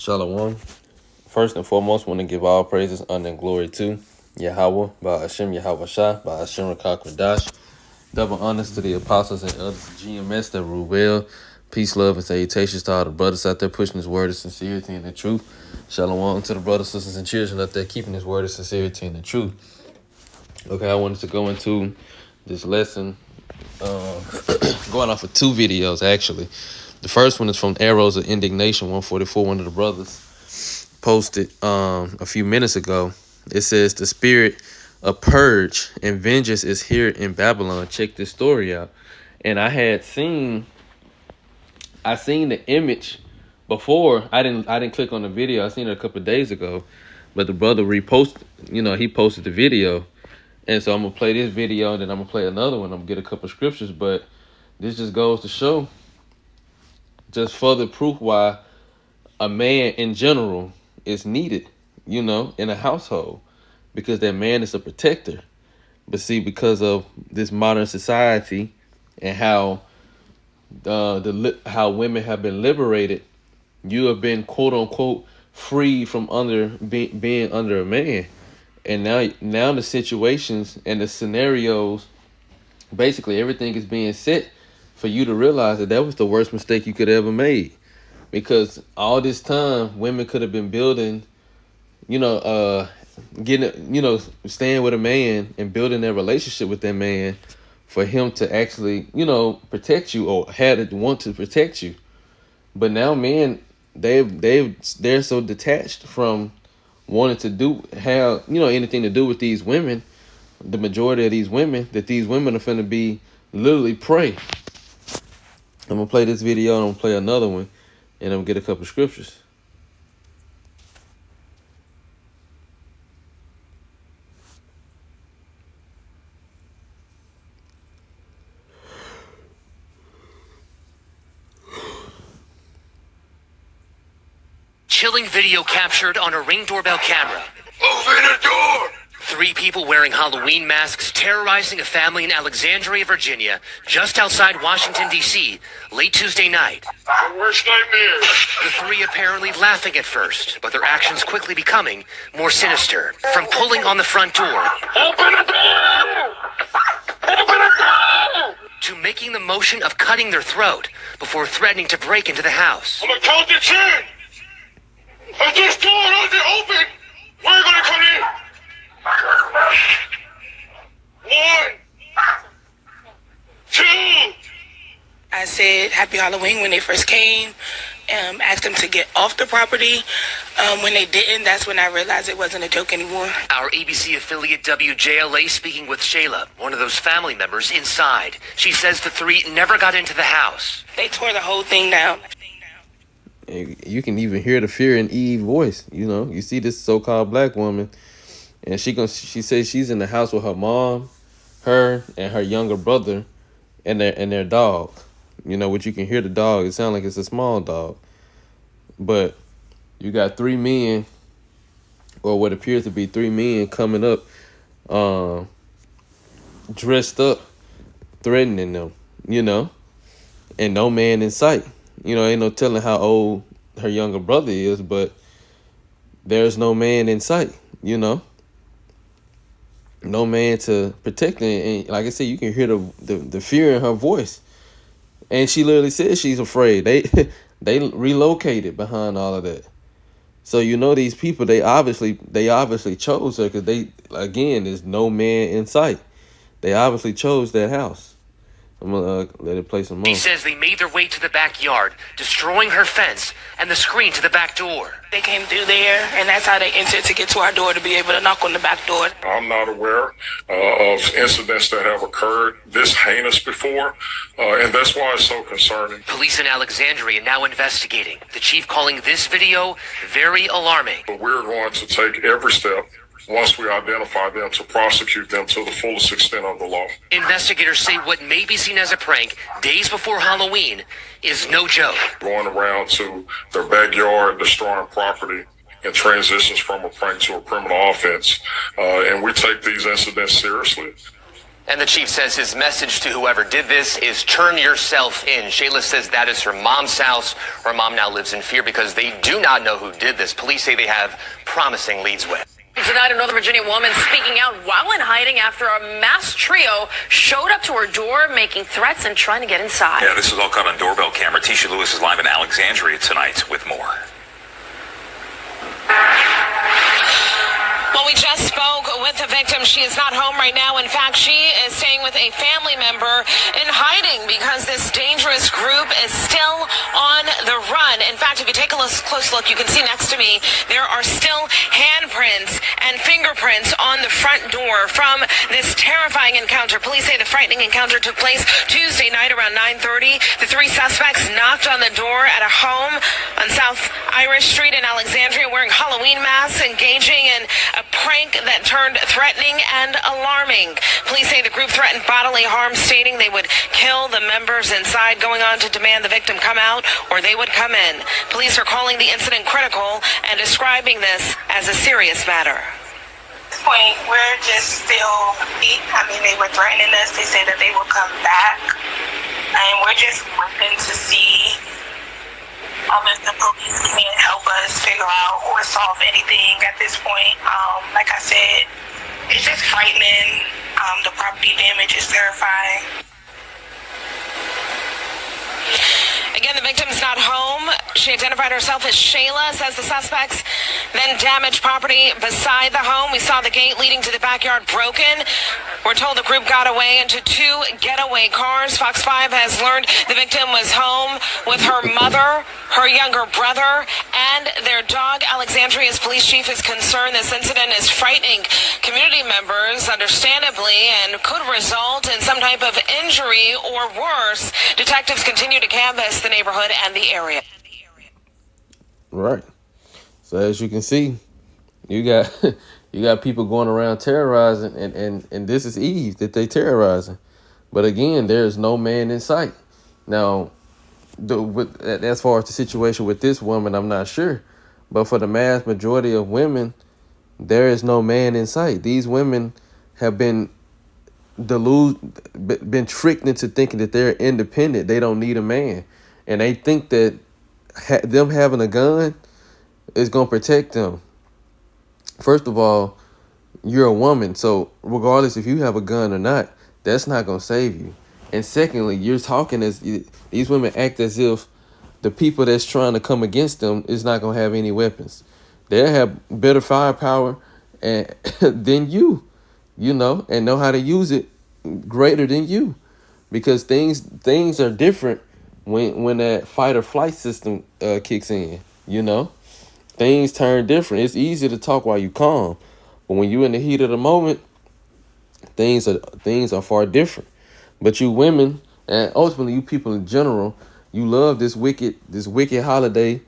Shalom. First and foremost, want to give all praises, honor, and glory to Yahweh, by Hashem Yahweh Shah, by Hashem Rakak Radash. Double honors to the apostles and elders of GMS that rule well. Peace, love, and salutations to all the brothers out there pushing His word of sincerity and the truth. Shalom to the brothers, sisters, and children out there keeping His word of sincerity and the truth. Okay, I wanted to go into this lesson, going off of two videos, actually. The first one is from Arrows of Indignation 144. One of the brothers posted a few minutes ago. It says, the spirit of purge and vengeance is here in Babylon. Check this story out. And I seen the image before. I didn't click on the video. I seen it a couple of days ago, but the brother reposted, he posted the video. And so I'm gonna play this video, and then I'm gonna play another one. I'm gonna get a couple of scriptures, but this just goes to show just further proof why a man in general is needed, in a household, because that man is a protector. But see, because of this modern society and how how women have been liberated, you have been quote unquote freed from being under a man. And now the situations and the scenarios, basically everything is being set for you to realize that was the worst mistake you could ever made. Because all this time, women could have been building, staying with a man and building their relationship with that man for him to actually, protect you, or had to want to protect you. But now men, they're so detached from wanting to have anything to do with these women, the majority of these women, that these women are finna be literally prey. I'm gonna play this video, and I'm gonna play another one, and I'm gonna get a couple scriptures. Chilling video captured on a Ring doorbell camera. Open the door! 3 people wearing Halloween masks terrorizing a family in Alexandria, Virginia, just outside Washington, D.C., late Tuesday night. My worst nightmare. The 3 apparently laughing at first, but their actions quickly becoming more sinister. From pulling on the front door Open the door! Open the door! to making the motion of cutting their throat before threatening to break into the house. I'm gonna count to 10. If this door doesn't open, we're gonna come in. 1, 2. I said Happy Halloween when they first came, asked them to get off the property. When they didn't, that's when I realized it wasn't a joke anymore. Our ABC affiliate WJLA speaking with Shayla, one of those family members inside. She says the 3 never got into the house. They tore the whole thing down. You can even hear the fear in Eve's voice. You see this so-called black woman, and she says she's in the house with her mom, her and her younger brother, and their dog. What you can hear the dog. It sounds like it's a small dog, but you got 3 men, or what appears to be 3 men, coming up, dressed up, threatening them. And no man in sight. Ain't no telling how old her younger brother is, but there's no man in sight, No man to protect her. And like I said, you can hear the fear in her voice. And she literally says she's afraid. They relocated behind all of that. So these people, they obviously chose her, because there's no man in sight. They obviously chose that house. I'm going to let it play some more. He says they made their way to the backyard, destroying her fence and the screen to the back door. They came through there, and that's how they entered to get to our door to be able to knock on the back door. I'm not aware of incidents that have occurred this heinous before, and that's why it's so concerning. Police in Alexandria now investigating. The chief calling this video very alarming. But we're going to take every step, once we identify them, to prosecute them to the fullest extent of the law. Investigators say what may be seen as a prank days before Halloween is no joke. Going around to their backyard, destroying property, and transitions from a prank to a criminal offense. And we take these incidents seriously. And the chief says his message to whoever did this is turn yourself in. Shayla says that is her mom's house. Her mom now lives in fear because they do not know who did this. Police say they have promising leads with. Tonight, a Northern Virginia woman speaking out while in hiding after a masked trio showed up to her door, making threats and trying to get inside. Yeah, this is all caught on doorbell camera. Tisha Lewis is live in Alexandria tonight with more. Well, we just spoke with the victim. She is not home right now. In fact, she is staying with a family member in hiding because this dangerous group is still on the run. In fact, if you take a close look, you can see next to me, there are still handprints and fingerprints on the front door from this terrifying encounter. Police say the frightening encounter took place Tuesday night around 9:30. The three suspects knocked on the door at a home on South Irish Street in Alexandria wearing Halloween masks, engaging in a prank that turned threatening and alarming. Police say the group threatened bodily harm, stating they would kill the members inside, going on to demand the victim come out or they would come in. Police are calling the incident critical and describing this as a serious matter. At this point, we're just still, they were threatening us. They said that they will come back. And we're just looking to see if the police can't help us figure out or solve anything at this point. Like I said, it's just frightening. The property damage is terrifying. Again, the victim's not home. She identified herself as Shayla, says the suspects then damaged property beside the home. We saw the gate leading to the backyard broken. We're told the group got away into two getaway cars. Fox 5 has learned the victim was home with her mother, her younger brother, and their dog. Alexandria's police chief is concerned this incident is frightening community members, understandably, and could result in some type of injury or worse. Detectives continue to canvass the neighborhood and the area. Right. So as you can see, you got you got people going around terrorizing, and this is Eve that they terrorizing. But again, there is no man in sight. Now, as far as the situation with this woman, I'm not sure. But for the mass majority of women, there is no man in sight. These women have been tricked into thinking that they're independent. They don't need a man. And they think that them having a gun is going to protect them. First of all, you're a woman. So regardless if you have a gun or not, that's not going to save you. And secondly, you're talking as these women act as if the people that's trying to come against them is not going to have any weapons. They'll have better firepower than you, and know how to use it greater than you, because things are different when that fight or flight system kicks in. Things turn different. It's easy to talk while you calm, but when you're in the heat of the moment, things are far different. But you women, and ultimately you people in general, you love this wicked holiday.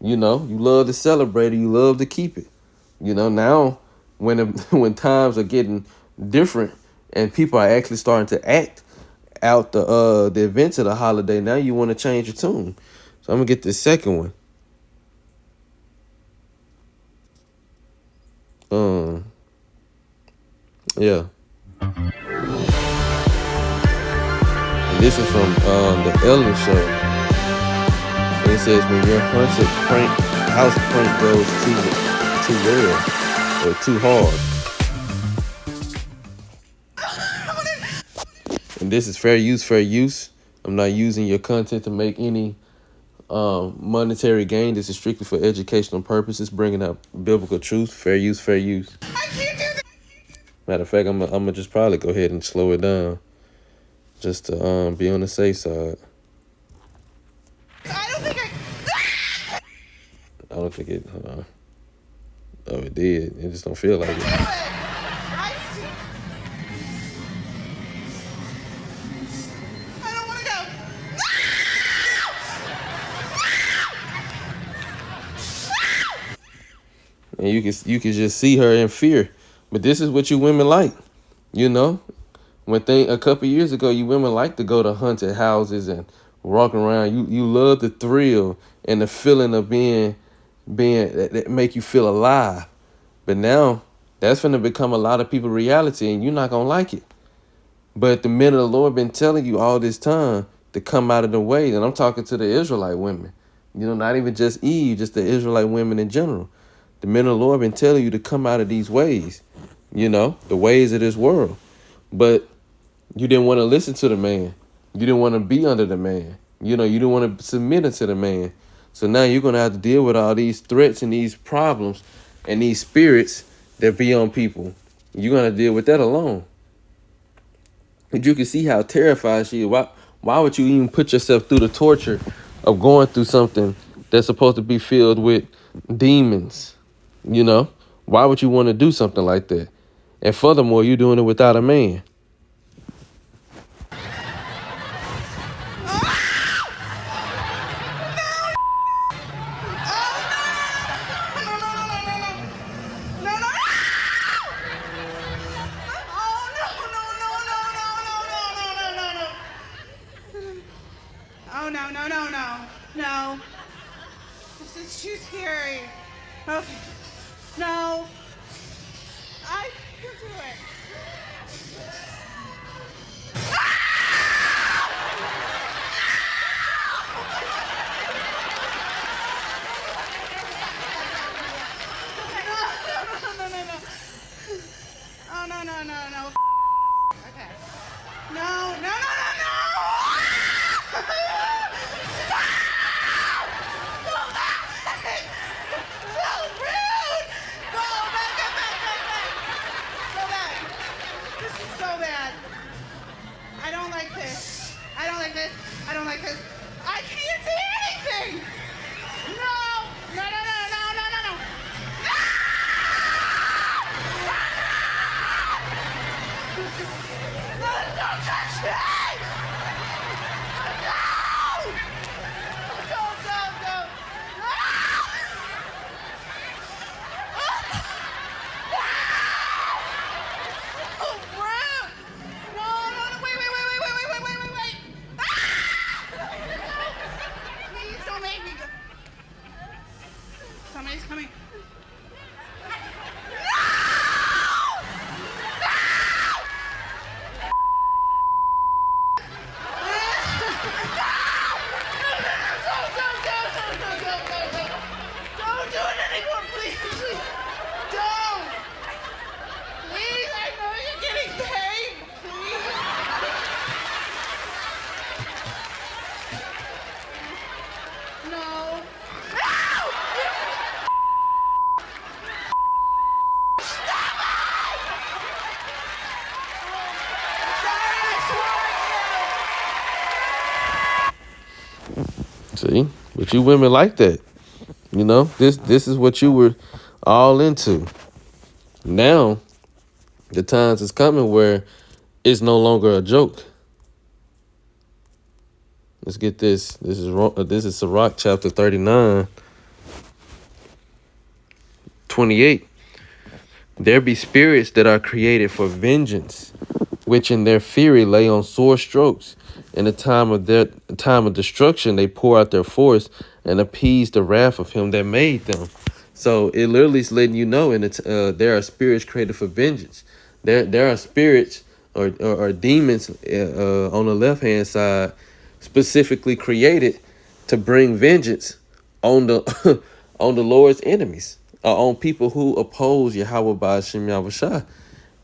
You love to celebrate it. You love to keep it. Now when times are getting different and people are actually starting to act out the events of the holiday, now you want to change your tune. So I'm gonna get the second one. Yeah. And this is from the Ellen Show. And it says when your haunted house prank goes too well or too hard. And this is fair use. I'm not using your content to make any monetary gain. This is strictly for educational purposes, bringing up biblical truth. Fair use. I can't do that. Matter of fact, I'm gonna just probably go ahead and slow it down, just to be on the safe side. I don't think it. Oh, it did. It just don't feel like it. And you can just see her in fear. But this is what you women like, When a couple years ago, you women like to go to haunted houses and walk around. You love the thrill and the feeling of being that make you feel alive. But now that's going to become a lot of people's reality, and you're not gonna like it. But the men of the Lord been telling you all this time to come out of the way. And I'm talking to the Israelite women. You know, not even just Eve, just the Israelite women in general. The men of the Lord been telling you to come out of these ways, you know, the ways of this world. But you didn't want to listen to the man. You didn't want to be under the man. You know, you didn't want to submit it to the man. So now you're going to have to deal with all these threats and these problems and these spirits that be on people. You're going to deal with that alone. But you can see how terrified she is. Why would you even put yourself through the torture of going through something that's supposed to be filled with demons? You know, why would you want to do something like that? And furthermore, you're doing it without a man. Oh, no. This is too scary. Okay. No. I can do it. No. Oh, no. Okay. No. I don't like this. I can't see anything. No. Don't touch me. No. Don't. Oh, rude. No. Wait. Please don't make me go. Somebody's coming. Don't do it anymore, please. Don't. Please, I know you're getting paid. Please. No. See, but you women like that. You know, this is what you were all into. Now, the times is coming where it's no longer a joke. Let's get this. This is Sirach chapter 39, 28. There be spirits that are created for vengeance, which in their fury lay on sore strokes. In the time of destruction, they pour out their force and appease the wrath of him that made them. So it literally is letting you know, and there are spirits created for vengeance. There are spirits or demons on the left hand side specifically created to bring vengeance on the on the Lord's enemies, on people who oppose Yahweh Ba'ashem Yahushua.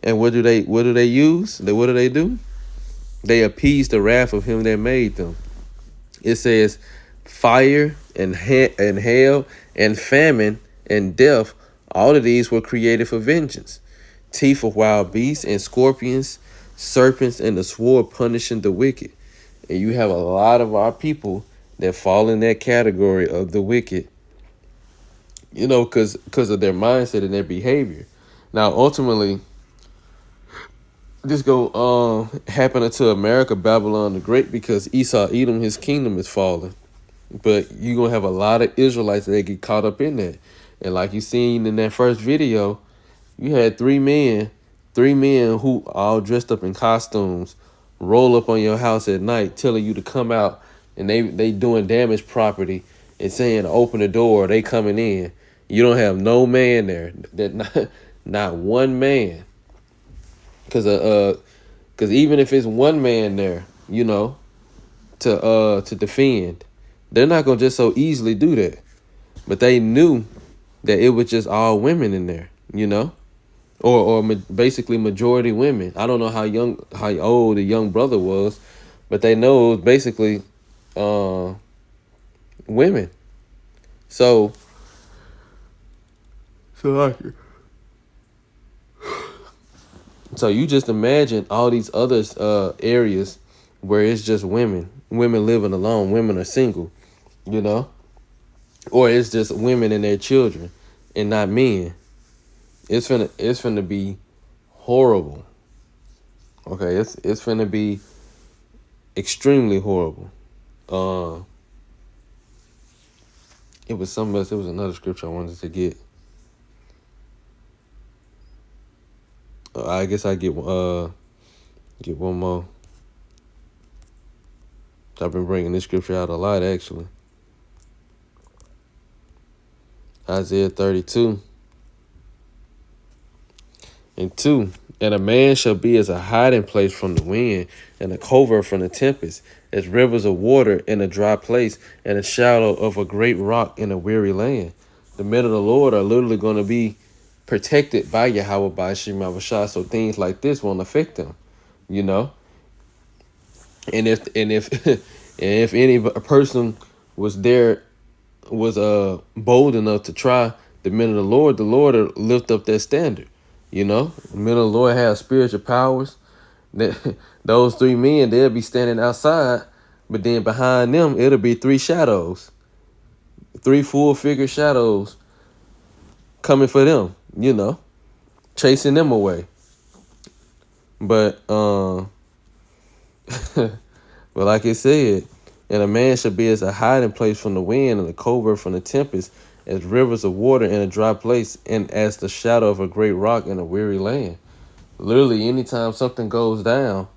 And what do they use? What do? They appease the wrath of him that made them. It says fire and hail and famine and death, all of these were created for vengeance. Teeth of wild beasts and scorpions, serpents, and the sword punishing the wicked. And you have a lot of our people that fall in that category of the wicked, you know, because of their mindset and their behavior. Now, ultimately, this go happen unto America, Babylon the Great, because Esau, Edom, his kingdom is falling. But you're going to have a lot of Israelites that get caught up in that. And like you seen in that first video, you had three men who all dressed up in costumes roll up on your house at night telling you to come out, and they doing damaged property and saying open the door, they coming in. You don't have no man there, that not one man. Because Because even if it's one man there, you know, to defend, they're not gonna just so easily do that. But they knew that it was just all women in there, you know, or basically majority women. I don't know how old the young brother was, but they know it was basically women. So you just imagine all these other areas where it's just women living alone, women are single, you know, or it's just women and their children and not men. It's finna be horrible. Okay, it's finna be extremely horrible. It was something else. It was another scripture I wanted to get. I guess I get one more. I've been bringing this scripture out a lot, actually. Isaiah 32:2. And a man shall be as a hiding place from the wind, and a covert from the tempest, as rivers of water in a dry place, and a shadow of a great rock in a weary land. The men of the Lord are literally going to be protected by Yahweh, by Hashem Yahushua, so things like this won't affect them, you know. And if any person was bold enough to try the men of the Lord will lift up that standard. You know, the men of the Lord have spiritual powers. That those three men, they'll be standing outside, but then behind them, it'll be three shadows, three full-figure shadows coming for them, you know, chasing them away. But but like it said, and a man should be as a hiding place from the wind, and a covert from the tempest, as rivers of water in a dry place, and as the shadow of a great rock in a weary land. Literally, anytime something goes down,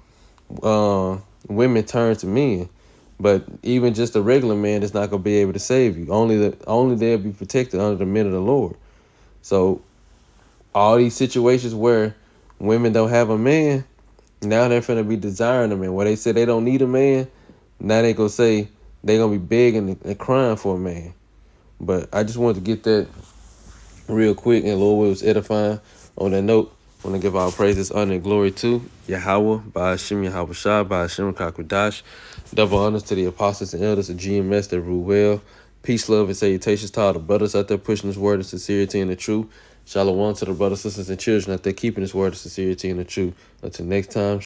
women turn to men. But even just a regular man is not going to be able to save you. Only they'll be protected under the men of the Lord. So all these situations where women don't have a man, now they're going to be desiring a man. Where they say they don't need a man, now they going to say they're going to be begging and crying for a man. But I just wanted to get that real quick, and Lord was edifying. On that note, I want to give our praises, honor, and glory to Yahweh, by Hashem Yahushua, by Hashem Kakwadash. Double honors to the apostles and elders of GMS that rule well. Peace, love, and salutations to all the brothers out there pushing this word of sincerity and the truth. Shalom to the brothers, sisters, and children out there keeping this word of sincerity and the truth. Until next time.